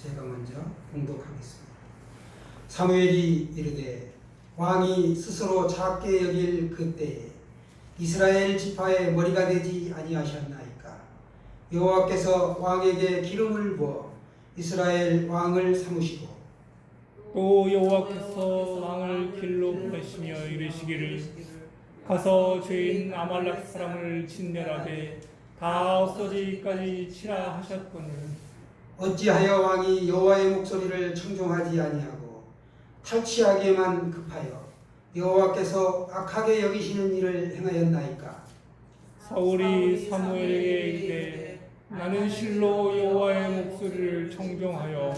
제가 먼저 봉독하겠습니다. 사무엘이 이르되 왕이 스스로 작게 여길 그때에 이스라엘 지파의 머리가 되지 아니하셨나이까. 여호와께서 왕에게 기름을 부어 이스라엘 왕을 삼으시고 또 여호와께서 왕을 길로 보내시며 이르시기를 가서 죄인 아말렉 사람을 진멸하되 다 없어지기까지 치라 하셨거늘 어찌하여 왕이 여호와의 목소리를 청종하지 아니하고 탈취하기에만 급하여 여호와께서 악하게 여기시는 일을 행하였나이까. 사울이 사무엘에게 이르되 나는 실로 여호와의 목소리를 청종하여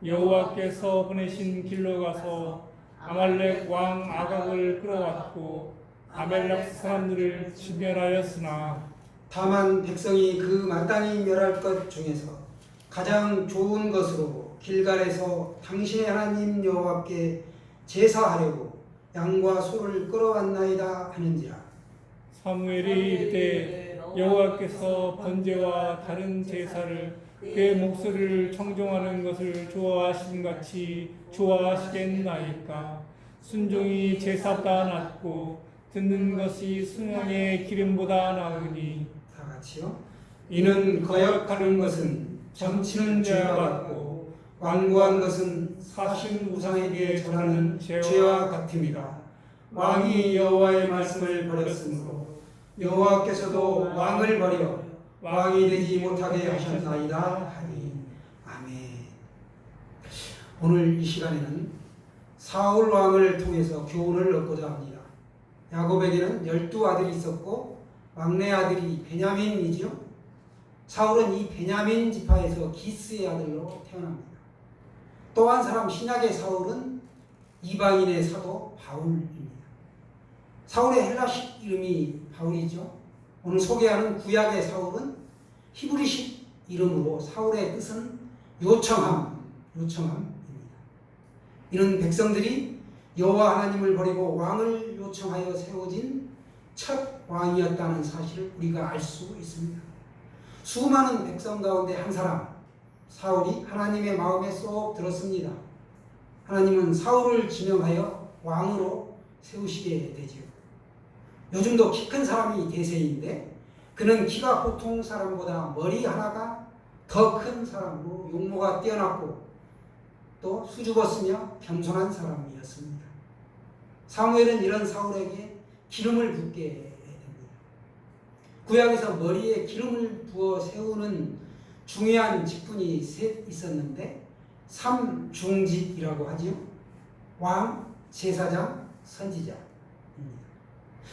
여호와께서 보내신 길로 가서 아말렉 왕 아각을 끌어왔고 아말렉 사람들을 진멸하였으나 다만 백성이 그 마땅히 멸할 것 중에서 가장 좋은 것으로 길갈에서 당신의 하나님 여호와께 제사하려고 양과 소를 끌어왔나이다 하는지라. 사무엘이 이르되 여호와께서 번제와 다른 제사를 그의 목소리를 청종하는 것을 좋아하심같이 좋아하시겠나이까. 순종이 제사보다 낫고 듣는 것이 순양의 기름보다 나으니. 다 같이요. 이는 거역하는 것은 점치는 죄와 같고 완고한 것은 사신 우상에게 절하는 죄와 같음이라. 왕이 여호와의 말씀을 버렸으므로 여호와께서도 왕을 버려 왕이 되지 못하게 하셨나이다 하니. 아멘. 오늘 이 시간에는 사울 왕을 통해서 교훈을 얻고자 합니다. 야곱에게는 12아들이 있었고 막내 아들이 베냐민이죠. 사울은 이 베냐민 지파에서 기스의 아들로 태어납니다. 또 한 사람 신약의 사울은 이방인의 사도 바울입니다. 사울의 헬라식 이름이 바울이죠. 오늘 소개하는 구약의 사울은 히브리식 이름으로 사울의 뜻은 요청함입니다. 이는 백성들이 여호와 하나님을 버리고 왕을 요청하여 세워진 첫 왕이었다는 사실을 우리가 알 수 있습니다. 수많은 백성 가운데 한 사람 사울이 하나님의 마음에 쏙 들었습니다. 하나님은 사울을 지명하여 왕으로 세우시게 되지요. 요즘도 키 큰 사람이 대세인데 그는 키가 보통 사람보다 머리 하나가 더 큰 사람으로 용모가 뛰어났고 또 수줍었으며 겸손한 사람이었습니다. 사무엘은 이런 사울에게 기름을 붓게 됩니다. 구약에서 머리에 기름을 부어 세우는 중요한 직분이 셋 있었는데 삼중직이라고 하지요. 왕, 제사장, 선지자입니다.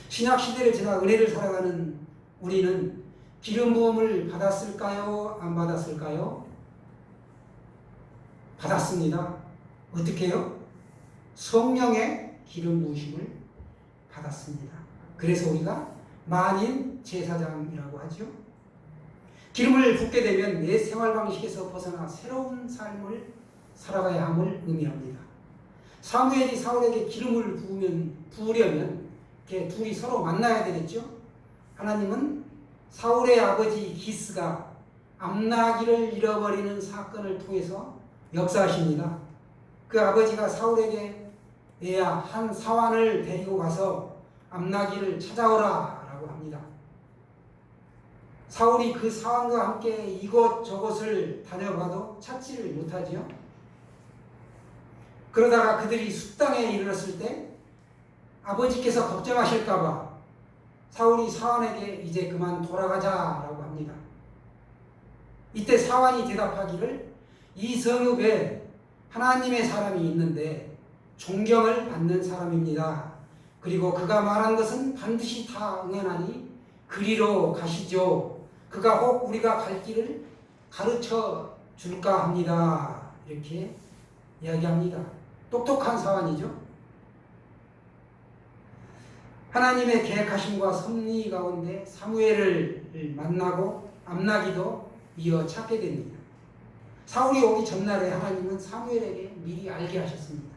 신약 시대를 지나 은혜를 살아가는 우리는 기름 부음을 받았을까요? 안 받았을까요? 받았습니다. 어떻게 해요? 성령의 기름 부으심을 받았습니다. 그래서 우리가 만인 제사장이라고 하죠. 기름을 붓게 되면 내 생활 방식에서 벗어나 새로운 삶을 살아가야 함을 의미합니다. 사무엘이 사울에게 기름을 부으려면 이렇게 둘이 서로 만나야 되겠죠. 하나님은 사울의 아버지 기스가 암나기를 잃어버리는 사건을 통해서 역사하십니다. 그 아버지가 사울에게 얘야 한 사환을 데리고 가서 암나기를 찾아오라 라고 합니다. 사울이 그 사환과 함께 이곳저곳을 다녀봐도 찾지를 못하지요. 그러다가 그들이 숲당에 이르렀을 때 아버지께서 걱정하실까봐 사울이 사환에게 이제 그만 돌아가자라고 합니다. 이때 사환이 대답하기를 이 성읍에 하나님의 사람이 있는데 존경을 받는 사람입니다. 그리고 그가 말한 것은 반드시 다 응하나니 그리로 가시죠. 그가 혹 우리가 갈 길을 가르쳐 줄까 합니다. 이렇게 이야기합니다. 똑똑한 사환이죠. 하나님의 계획하심과 섭리 가운데 사무엘을 만나고 암나기도 이어 찾게 됩니다. 사울이 오기 전날에 하나님은 사무엘에게 미리 알게 하셨습니다.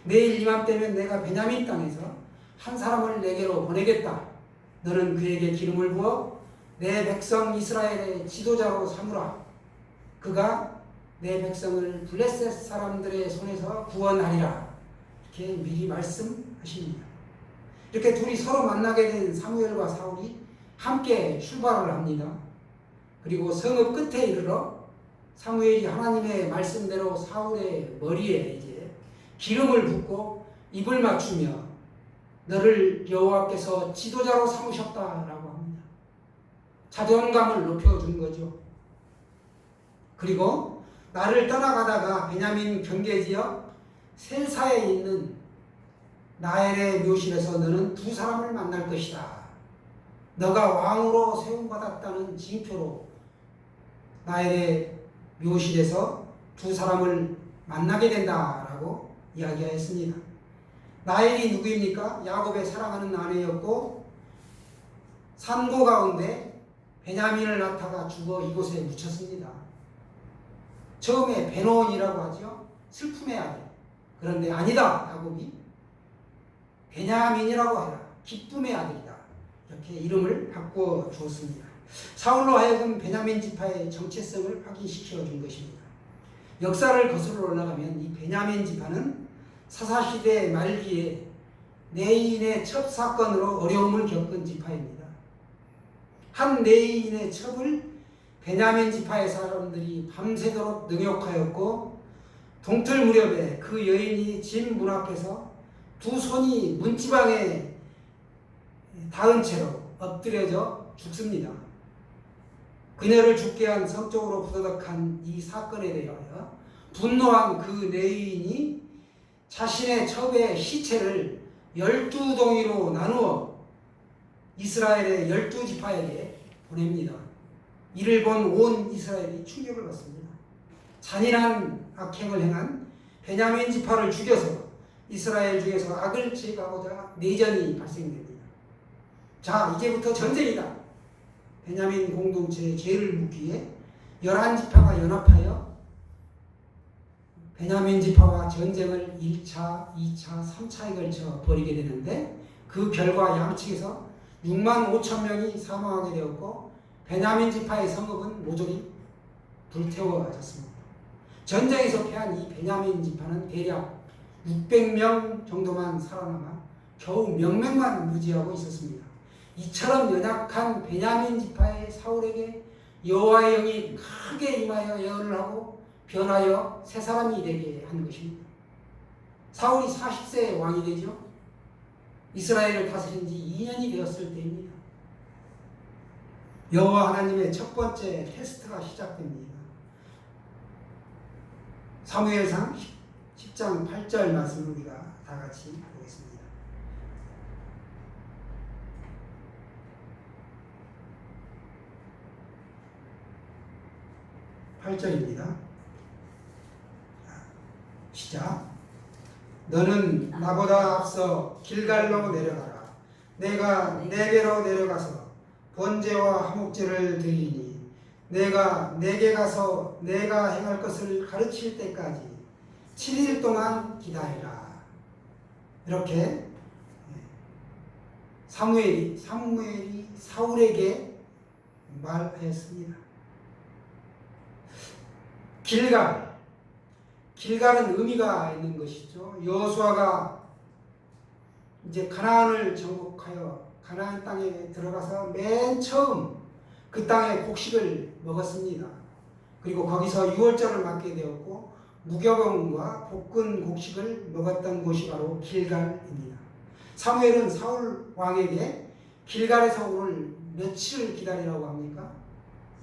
내일 이맘때면 내가 베냐민 땅에서 한 사람을 내게로 보내겠다. 너는 그에게 기름을 부어 내 백성 이스라엘의 지도자로 삼으라. 그가 내 백성을 블레셋 사람들의 손에서 구원하리라. 이렇게 미리 말씀하십니다. 이렇게 둘이 서로 만나게 된 사무엘과 사울이 함께 출발을 합니다. 그리고 성읍 끝에 이르러 사무엘이 하나님의 말씀대로 사울의 머리에 이제 기름을 붓고 입을 맞추며 너를 여호와께서 지도자로 삼으셨다라고 합니다. 자존감을 높여준 거죠. 그리고 나를 떠나가다가 베냐민 경계지역 셀사에 있는 나엘의 묘실에서 너는 두 사람을 만날 것이다. 너가 왕으로 세움받았다는 징표로 나엘의 묘실에서 두 사람을 만나게 된다라고 이야기하였습니다. 나엘이 누구입니까? 야곱의 사랑하는 아내였고 산고 가운데 베냐민을 낳다가 죽어 이곳에 묻혔습니다. 처음에 베노온이라고 하죠. 슬픔의 아들. 그런데 아니다. 야곱이 베냐민이라고 해라. 기쁨의 아들이다. 이렇게 이름을 바꿔 주었습니다. 사울로 하여금 베냐민 지파의 정체성을 확인시켜 준 것입니다. 역사를 거슬러 올라가면 이 베냐민 지파는 사사시대 말기에 내인의 첩 사건으로 어려움을 겪은 지파입니다. 한 내인의 첩을 베냐민 지파의 사람들이 밤새도록 능욕하였고 동틀 무렵에 그 여인이 집 문 앞에서 두 손이 문지방에 닿은 채로 엎드려져 죽습니다. 그녀를 죽게 한 성적으로 부도덕한 이 사건에 대하여 분노한 그 내인이 자신의 첩의 시체를 12동이로 나누어 이스라엘의 12지파에게 보냅니다. 이를 본 온 이스라엘이 충격을 받습니다. 잔인한 악행을 행한 베냐민 지파를 죽여서 이스라엘 중에서 악을 제거하고자 내전이 발생됩니다. 자, 이제부터 전쟁이다. 베냐민 공동체의 죄를 묻기 위해 11지파가 연합하여 베냐민 지파와 전쟁을 1차, 2차, 3차에 걸쳐 벌이게 되는데 그 결과 양측에서 6만 5천 명이 사망하게 되었고 베냐민 지파의 성읍은 모조리 불태워졌습니다. 전쟁에서 패한 이 베냐민 지파는 대략 600명 정도만 살아남아 겨우 명맥만 유지하고 있었습니다. 이처럼 연약한 베냐민 지파의 사울에게 여호와의 영이 크게 임하여 예언을 하고 변하여 새 사람이 되게 한 것입니다. 사울이 40세에 왕이 되죠. 이스라엘을 다스린 지 2년이 되었을 때입니다. 여호와 하나님의 첫 번째 테스트가 시작됩니다. 사무엘상 10장 8절 말씀을 우리가 다 같이 보겠습니다. (8절입니다) 시작. 너는 나보다 앞서 길갈로 내려가라. 내가 내게로 내려가서 번제와 화목제를 드리니 내가 내게 가서 내가 행할 것을 가르칠 때까지 7일 동안 기다리라. 이렇게 사무엘이 사울에게 말했습니다. 길갈은 의미가 있는 것이죠. 여호수아가 이제 가나안을 정복하여 가나안 땅에 들어가서 맨 처음 그 땅의 곡식을 먹었습니다. 그리고 거기서 유월절을 맞게 되었고 무교병과 볶은 곡식을 먹었던 곳이 바로 길갈입니다. 사무엘은 사울 왕에게 길갈에서 오늘 며칠을 기다리라고 합니까?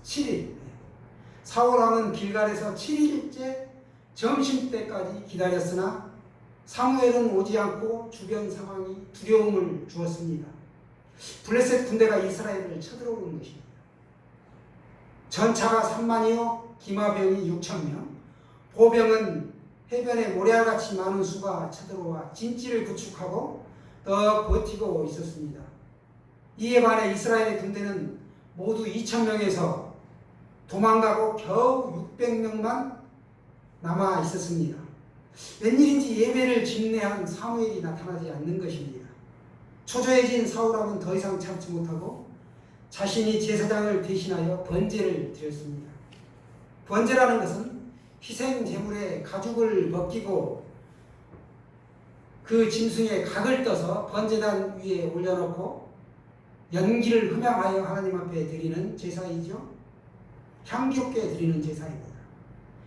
7일. 사울 왕은 길갈에서 7일째 점심때까지 기다렸으나 사무엘은 오지 않고 주변 상황이 두려움을 주었습니다. 블레셋 군대가 이스라엘을 쳐들어오는 것입니다. 전차가 3만이요 기마병이 6,000명, 보병은 해변에 모래알같이 많은 수가 쳐들어와 진지를 구축하고 더 버티고 있었습니다. 이에 반해 이스라엘의 군대는 모두 2,000명에서 도망가고 겨우 600명만 남아 있었습니다. 웬일인지 예배를 집례한 사무엘이 나타나지 않는 것입니다. 초조해진 사울왕은 더 이상 참지 못하고 자신이 제사장을 대신하여 번제를 드렸습니다. 번제라는 것은 희생 제물에 가죽을 벗기고 그 짐승의 각을 떠서 번제단 위에 올려놓고 연기를 흠양하여 하나님 앞에 드리는 제사이죠. 향기롭게 드리는 제사입니다.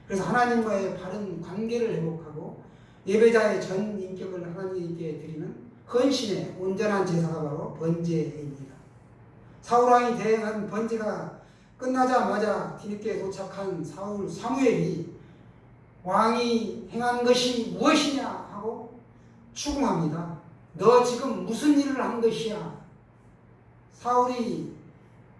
그래서 하나님과의 바른 관계를 회복하고 예배자의 전 인격을 하나님께 드리는 헌신의 온전한 제사가 바로 번제입니다. 사울왕이 대행한 번제가 끝나자마자 뒤늦게 도착한 사무엘이 왕이 행한 것이 무엇이냐 하고 추궁합니다. 너 지금 무슨 일을 한 것이야? 사울이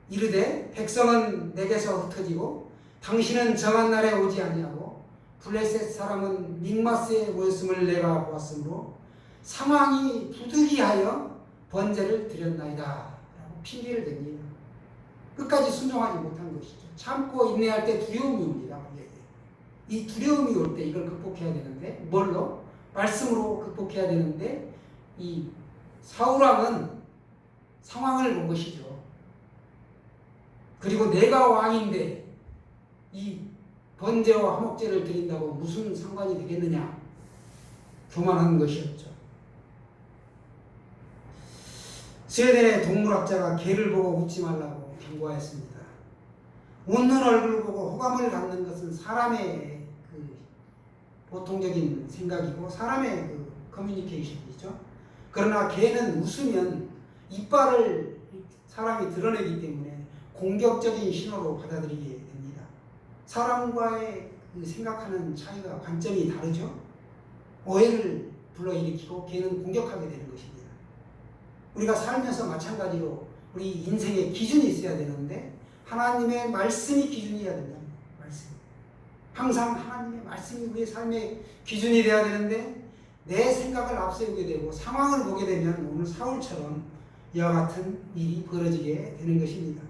이르되 백성은 내게서 흩어지고 당신은 정한 날에 오지 아니하고 블레셋 사람은 믹마스에 모였음을 내가 보았으므로 상황이 부득이하여 번제를 드렸나이다 라고 핑계를 댑니다. 끝까지 순종하지 못한 것이죠. 참고 인내할 때 두려움이 옵니다. 우리에게. 이 두려움이 올 때 이걸 극복해야 되는데 뭘로? 말씀으로 극복해야 되는데 이 사울왕은 상황을 본 것이죠. 그리고 내가 왕인데 이 번제와 화목제를 드린다고 무슨 상관이 되겠느냐? 교만한 것이었죠. 스웨덴의 동물학자가 개를 보고 웃지 말라고 경고하였습니다. 웃는 얼굴을 보고 호감을 갖는 것은 사람의 그 보통적인 생각이고 사람의 그 커뮤니케이션이죠. 그러나 개는 웃으면 이빨을 사람이 드러내기 때문에 공격적인 신호로 받아들이게 됩니다. 사람과의 그 생각하는 차이가 관점이 다르죠. 오해를 불러일으키고 개는 공격하게 되는 것입니다. 우리가 살면서 마찬가지로 우리 인생에 기준이 있어야 되는데 하나님의 말씀이 기준이어야 된다. 말씀. 항상 하나님의 말씀이 우리의 삶의 기준이 되어야 되는데 내 생각을 앞세우게 되고 상황을 보게 되면 오늘 사울처럼 이와 같은 일이 벌어지게 되는 것입니다.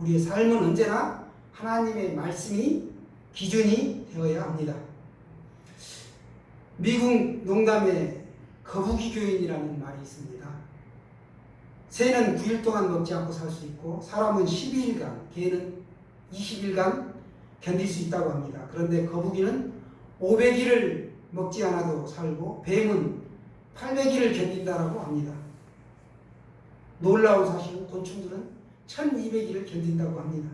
우리의 삶은 언제나 하나님의 말씀이 기준이 되어야 합니다. 미국 농담에 거북이 교인이라는 말이 있습니다. 새는 9일 동안 먹지 않고 살 수 있고 사람은 12일간, 개는 20일간 견딜 수 있다고 합니다. 그런데 거북이는 500일을 먹지 않아도 살고 뱀은 800일을 견딘다고 합니다. 놀라운 사실은 곤충들은 1200일을 견딘다고 합니다.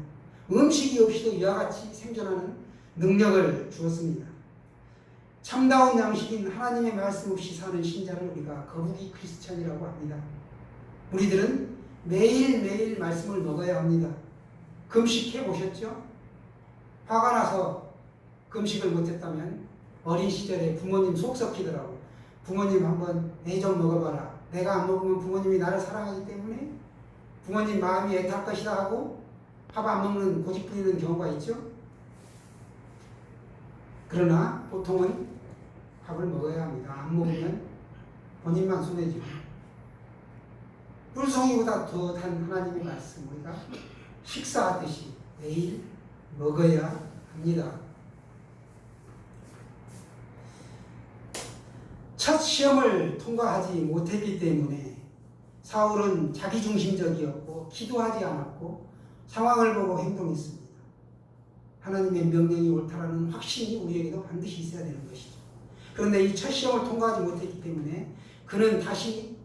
음식이 없이도 이와 같이 생존하는 능력을 주었습니다. 참다운 양식인 하나님의 말씀 없이 사는 신자를 우리가 거북이 크리스천이라고 합니다. 우리들은 매일매일 말씀을 먹어야 합니다. 금식해 보셨죠? 화가 나서 금식을 못했다면 어린 시절에 부모님 속 썩히더라고. 부모님 한번 애 좀 먹어봐라. 내가 안 먹으면 부모님이 나를 사랑하기 때문에 부모님 마음이 애탈 것이다 하고 밥 안 먹는 고집 부리는 경우가 있죠. 그러나 보통은 밥을 먹어야 합니다. 안 먹으면 본인만 손해지고 꿀송이보다 더 단 하나님의 말씀 우리가 식사하듯이 매일 먹어야 합니다. 첫 시험을 통과하지 못했기 때문에 사울은 자기중심적이었고 기도하지 않았고 상황을 보고 행동했습니다. 하나님의 명령이 옳다라는 확신이 우리에게도 반드시 있어야 되는 것이죠. 그런데 이 첫 시험을 통과하지 못했기 때문에 그는 다시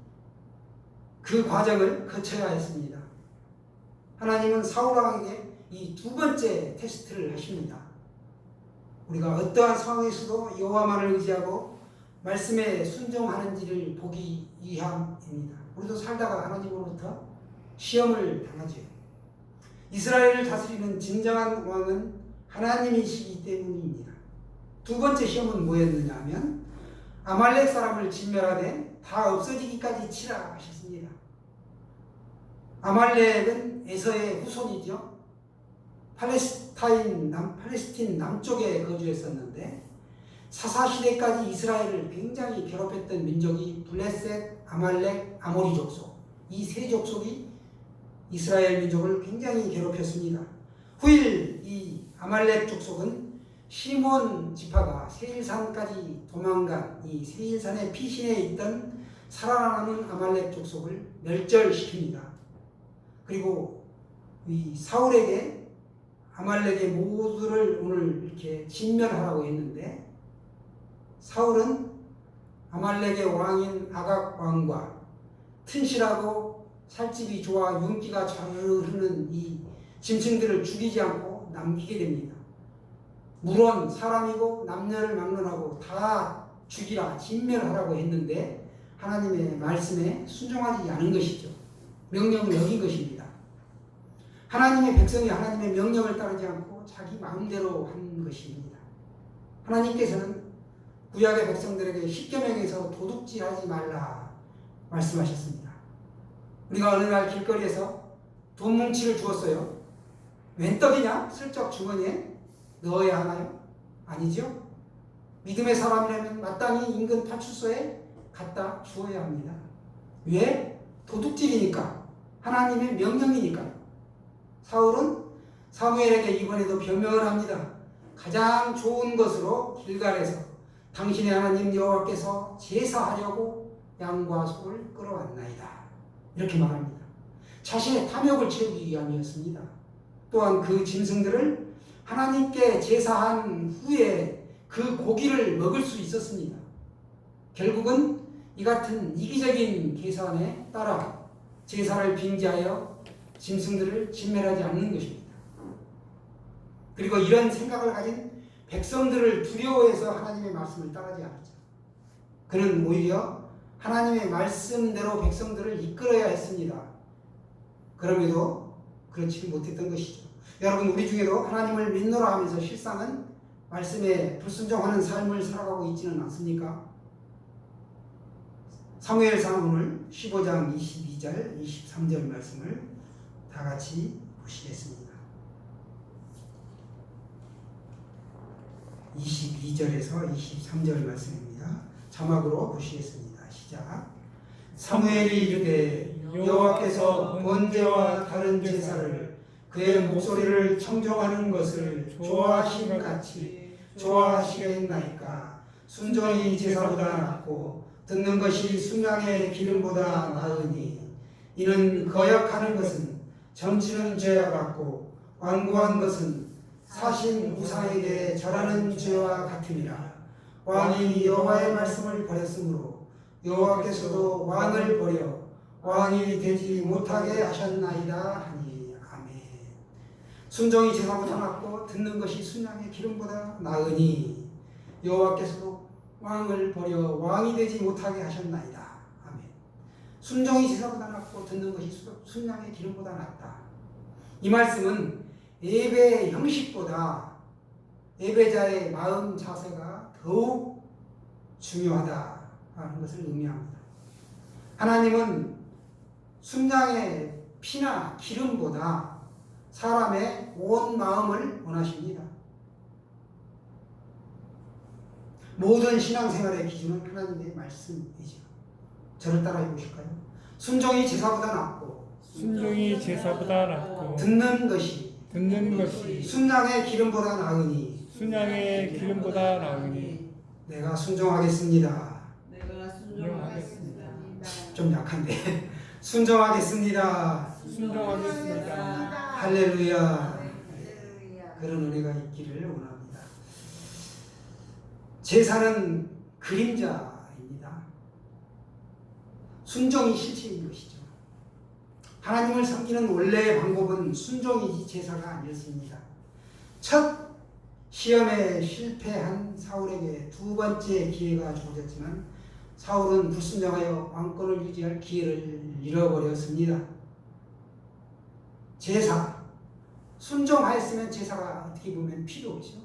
그 과정을 거쳐야 했습니다. 하나님은 사울왕에게 이 두 번째 테스트를 하십니다. 우리가 어떠한 상황에서도 여호와만을 의지하고 말씀에 순종하는지를 보기 위함입니다. 우리도 살다가 하나님으로부터 시험을 당하죠. 이스라엘을 다스리는 진정한 왕은 하나님이시기 때문입니다. 두 번째 시험은 뭐였느냐 하면 아말렉 사람을 진멸하되 다 없어지기까지 치라 하셨습니다. 아말렉은 에서의 후손이죠. 팔레스틴 남쪽에 거주했었는데 사사시대까지 이스라엘을 굉장히 괴롭혔던 민족이 블레셋, 아말렉, 아모리 족속 이 세 족속이 이스라엘 민족을 굉장히 괴롭혔습니다. 후일 이 아말렉 족속은 시몬 지파가 세일산까지 도망간 이 세일산의 피신에 있던 살아남은 아말렉 족속을 멸절시킵니다. 그리고 이 사울에게 아말렉의 모두를 오늘 이렇게 진멸하라고 했는데 사울은 아말렉의 왕인 아각 왕과 튼실하고 살집이 좋아 윤기가 좌르르 흐르는 이 짐승들을 죽이지 않고 남기게 됩니다. 물론 사람이고 남녀를 막론하고 다 죽이라 진멸하라고 했는데 하나님의 말씀에 순종하지 않은 것이죠. 명령을 어긴 것입니다. 하나님의 백성이 하나님의 명령을 따르지 않고 자기 마음대로 한 것입니다. 하나님께서는 구약의 백성들에게 십계명에서 도둑질하지 말라 말씀하셨습니다. 우리가 어느 날 길거리에서 돈 뭉치를 주었어요. 웬 떡이냐? 슬쩍 주머니에 넣어야 하나요? 아니죠. 믿음의 사람이라면 마땅히 인근 파출소에 갖다 주어야 합니다. 왜? 도둑질이니까. 하나님의 명령이니까요. 사울은 사무엘에게 이번에도 변명을 합니다. 가장 좋은 것으로 길갈에서 당신의 하나님 여호와께서 제사하려고 양과 소를 끌어왔나이다. 이렇게 말합니다. 자신의 탐욕을 채우기 위함이었습니다. 또한 그 짐승들을 하나님께 제사한 후에 그 고기를 먹을 수 있었습니다. 결국은 이 같은 이기적인 계산에 따라 제사를 빙자하여 짐승들을 진멸하지 않는 것입니다. 그리고 이런 생각을 가진 백성들을 두려워해서 하나님의 말씀을 따르지 않았죠. 그는 오히려 하나님의 말씀대로 백성들을 이끌어야 했습니다. 그럼에도 그렇지 못했던 것이죠. 여러분, 우리 중에도 하나님을 믿노라 하면서 실상은 말씀에 불순종하는 삶을 살아가고 있지는 않습니까? 사무엘상 오늘 15장 22절, 23절 말씀을 다 같이 보시겠습니다. 22절에서 23절 말씀입니다. 자막으로 보시겠습니다. 시작. 사무엘이 이르되 여호와께서 번제와 다른 제사를 그의 목소리를 청정하는 것을 좋아하심 같이 좋아하시겠나이까. 순종이 제사보다 낫고 듣는 것이 순양의 기름보다 나으니 이는 거역하는 것은 점치는 죄와 같고 완고한 것은 사신 우상에게 절하는 죄와 같으니라. 왕이 여호와의 말씀을 버렸으므로 여호와께서도 왕을 버려 왕이 되지 못하게 하셨나이다 하니. 아멘. 순종이 제사보다 낫고 듣는 것이 순양의 기름보다 나으니 여호와께서도 왕을 버려 왕이 되지 못하게 하셨나이다. 아멘. 순종이 제사보다 낫고 듣는 것이 순양의 기름보다 낫다. 이 말씀은 예배의 형식보다 예배자의 마음 자세가 더욱 중요하다는 것을 의미합니다. 하나님은 순양의 피나 기름보다 사람의 온 마음을 원하십니다. 모든 신앙생활의 기준은 하나님의 말씀이죠. 저를 따라해 보실까요? 순종이 제사보다 낫고 순종이 제사보다 낫고 듣는 것이 순양의 기름보다 나으니 순양의 기름보다 나으니 내가 순종하겠습니다. 내가 순종하겠습니다. 좀 약한데 순종하겠습니다. 순종하겠습니다. 할렐루야. 그런 은혜가 있기를 원합니다. 제사는 그림자입니다. 순종이 실체인 것이죠. 하나님을 섬기는 원래의 방법은 순종이지 제사가 아니었습니다. 첫 시험에 실패한 사울에게 두 번째 기회가 주어졌지만 사울은 불순종하여 왕권을 유지할 기회를 잃어버렸습니다. 제사, 순종하였으면 제사가 어떻게 보면 필요 없죠.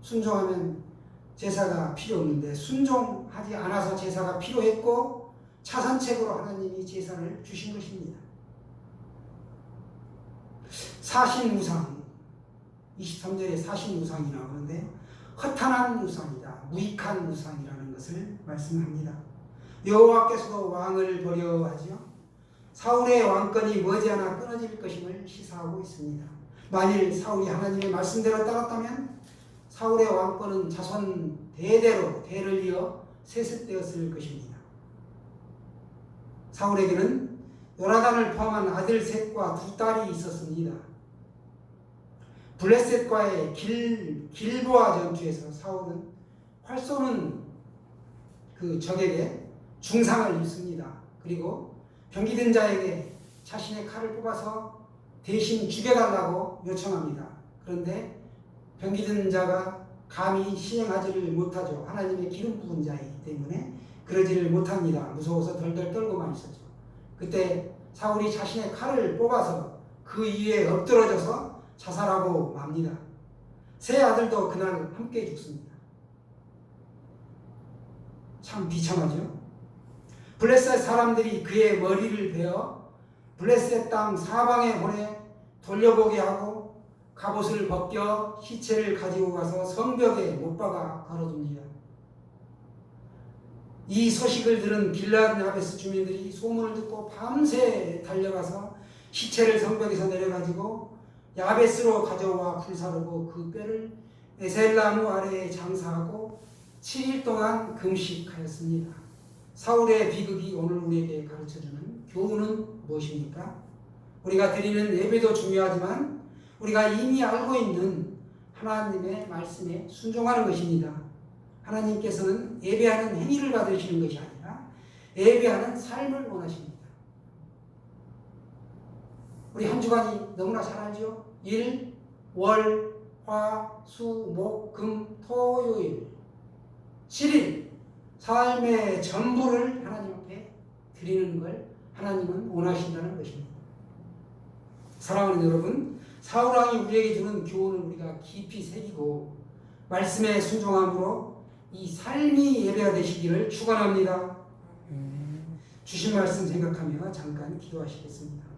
순종하면 제사가 필요 없는데 순종하지 않아서 제사가 필요했고 차선책으로 하나님이 제사를 주신 것입니다. 사신우상, 23절에 사신우상이 나오는데 허탄한 우상이다, 무익한 우상이라는 것을 말씀합니다. 여호와께서도 왕을 버려 하지요. 사울의 왕권이 머지않아 끊어질 것임을 시사하고 있습니다. 만일 사울이 하나님의 말씀대로 따랐다면 사울의 왕권은 자손 대대로 대를 이어 세습되었을 것입니다. 사울에게는 요나단을 포함한 아들 셋과 두 딸이 있었습니다. 블레셋과의 길보아 전투에서 사울은 활 쏘는 그 적에게 중상을 입습니다. 그리고 병기든 자에게 자신의 칼을 뽑아서 대신 죽여달라고 요청합니다. 그런데 병기든 자가 감히 시행하지를 못하죠. 하나님의 기름 부은 자이기 때문에 그러지를 못합니다. 무서워서 덜덜 떨고만 있었죠. 그때 사울이 자신의 칼을 뽑아서 그 위에 엎드러져서 자살하고 맙니다. 세 아들도 그날 함께 죽습니다. 참 비참하죠. 블레셋 사람들이 그의 머리를 베어 블레셋 땅 사방에 보내 돌려보게 하고 갑옷을 벗겨 시체를 가지고 가서 성벽에 못 박아 걸어둡니다. 이 소식을 들은 길앗 야베스 주민들이 소문을 듣고 밤새 달려가서 시체를 성벽에서 내려가지고 야베스로 가져와 불사르고 그 뼈를 에셀나무 아래에 장사하고 7일 동안 금식하였습니다. 사울의 비극이 오늘 우리에게 가르쳐주는 교훈은 무엇입니까? 우리가 드리는 예배도 중요하지만 우리가 이미 알고 있는 하나님의 말씀에 순종하는 것입니다. 하나님께서는 예배하는 행위를 받으시는 것이 아니라 예배하는 삶을 원하십니다. 우리 한 주간이 너무나 잘 알죠? 일, 월, 화, 수, 목, 금, 토요일 7일 삶의 전부를 하나님 앞에 드리는 걸 하나님은 원하신다는 것입니다. 사랑하는 여러분, 사울왕이 우리에게 주는 교훈을 우리가 깊이 새기고 말씀에 순종함으로 이 삶이 예배가 되시기를 축원합니다. 주신 말씀 생각하며 잠깐 기도하시겠습니다.